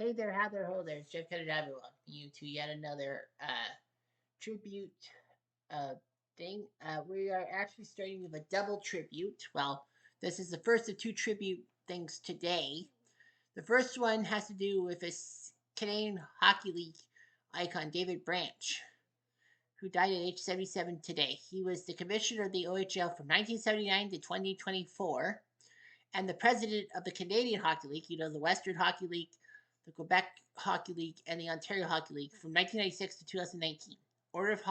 Hey there, how there, ho there. It's Jeff Kennedy welcome you to yet another tribute uh, thing. We are actually starting with a double tribute. Well, this is the first of two tribute things today. The first one has to do with a Canadian Hockey League icon, David Branch, who died at age 77 today. He was the commissioner of the OHL from 1979 to 2024 and the president of the Canadian Hockey League, the Western Hockey League, the Quebec Hockey League, and the Ontario Hockey League from 1996 to 2019. Order of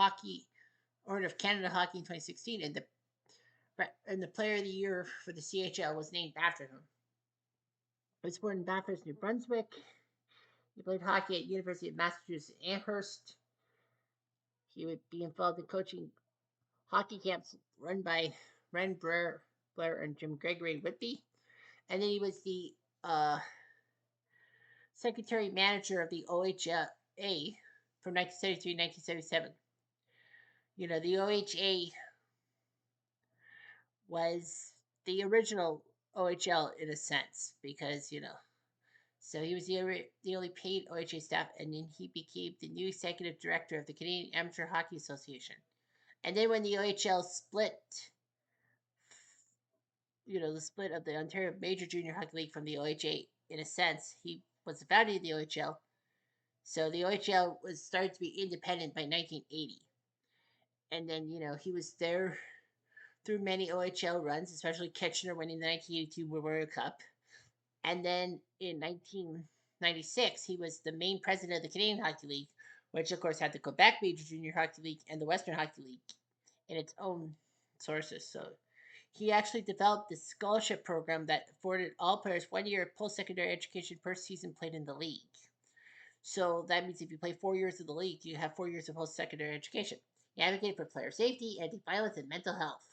Canada Hockey in 2016, and the Player of the Year for the CHL was named after him. He was born in Bathurst, New Brunswick. He played hockey at University of Massachusetts Amherst. He would be involved in coaching hockey camps run by Ren Blair and Jim Gregory in Whitby. And then he was the secretary manager of the OHA from 1973 to 1977. The OHA was the original OHL in a sense because, so he was the only paid OHA staff, and then he became the new executive director of the Canadian Amateur Hockey Association. And then when the OHL split, the split of the Ontario Major Junior Hockey League from the OHA, in a sense, he was the founder of the OHL. So the OHL was started to be independent by 1980. And then, he was there through many OHL runs, especially Kitchener winning the 1982 World Cup. And then in 1996, he was the main president of the Canadian Hockey League, which of course had the Quebec Major Junior Hockey League and the Western Hockey League in its own sources. So he actually developed this scholarship program that afforded all players 1 year of post-secondary education per season played in the league. So that means if you play 4 years of the league, you have 4 years of post-secondary education. He advocated for player safety, anti-violence, and mental health.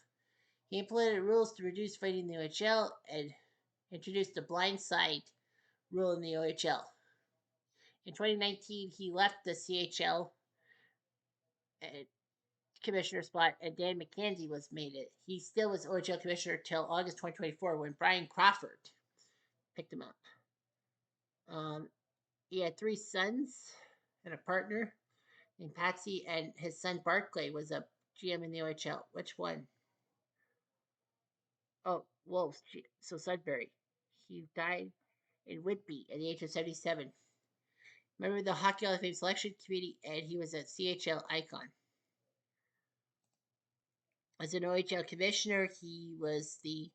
He implemented rules to reduce fighting in the OHL and introduced the blind side rule in the OHL. In 2019, he left the CHL commissioner spot, and Dan McKenzie was made it. He still was OHL commissioner till August 2024 when Brian Crawford picked him up. He had 3 sons and a partner named Patsy, and his son Barclay was a GM in the OHL. Which one? Oh, Wolves. So Sudbury. He died in Whitby at the age of 77. Member of the Hockey Hall of Fame Selection Committee, and he was a CHL icon. As an OHL commissioner, he was the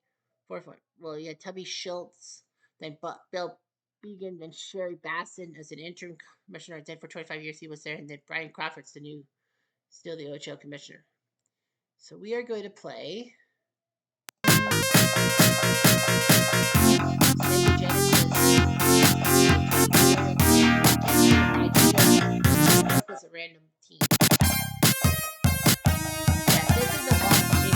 fourth one. Well, you had Tubby Schultz, then Bill Began, then Sherry Basson as an interim commissioner. Then for 25 years he was there, and then Brian Crawford's still the OHL commissioner. So we are going to play was a random team. Yeah, this is a modification.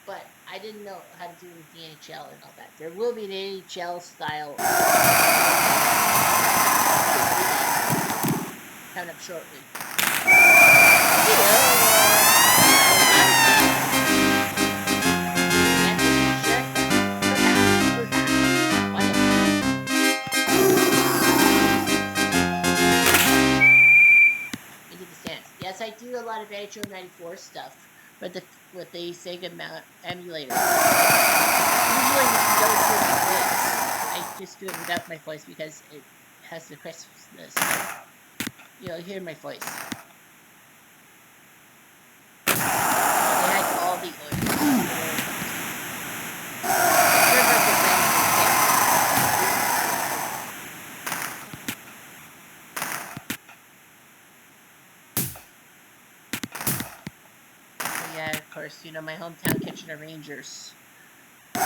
But I didn't know how to do it with the NHL and all that. There will be an NHL style coming up shortly. Yes, I do a lot of NHL 94 stuff with the Sega emulator. Usually don't do my voice. I just do it without my voice because it has the crispness. You'll hear my voice. It has all the course, you know, my hometown Kitchener Rangers. So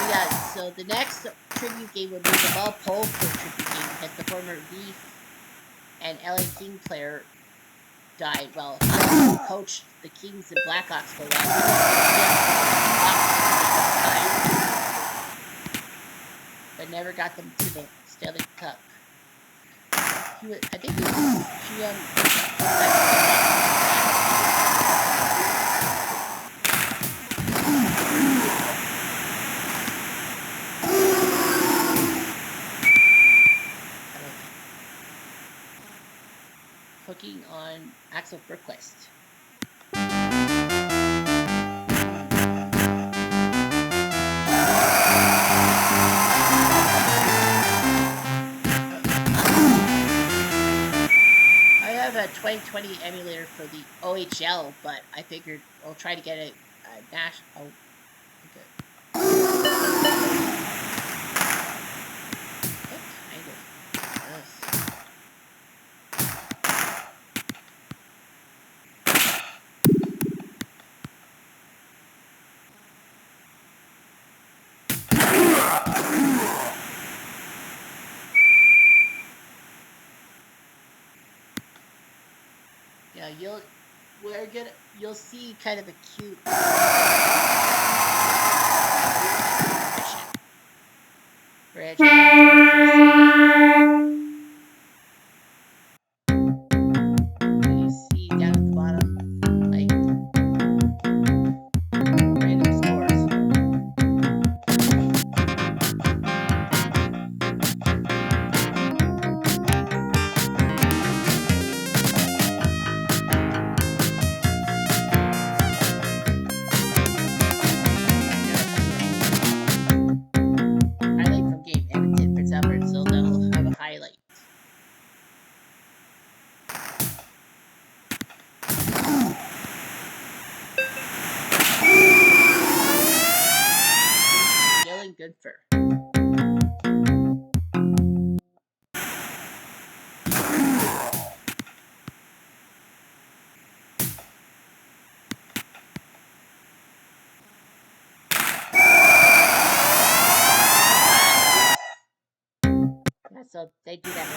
yeah, so the next tribute game would be the Ball Polster tribute game because the former Leaf and LA King player died. Well, he also coached the Kings and Blackhawks for a while. But never got them to the Stanley Cup. He was, I think he was GM. Cooking on Axel Berquist. I have a 2020 emulator for the OHL, but I figured I'll try to get a national. Okay. What kind of this? Yeah, you'll see kind of a cute bridge and you see down at the bottom like random scores. Highlight from game Edmonton, Prince Albert, so they'll have a highlight. Yelling good for. Yeah, so they do that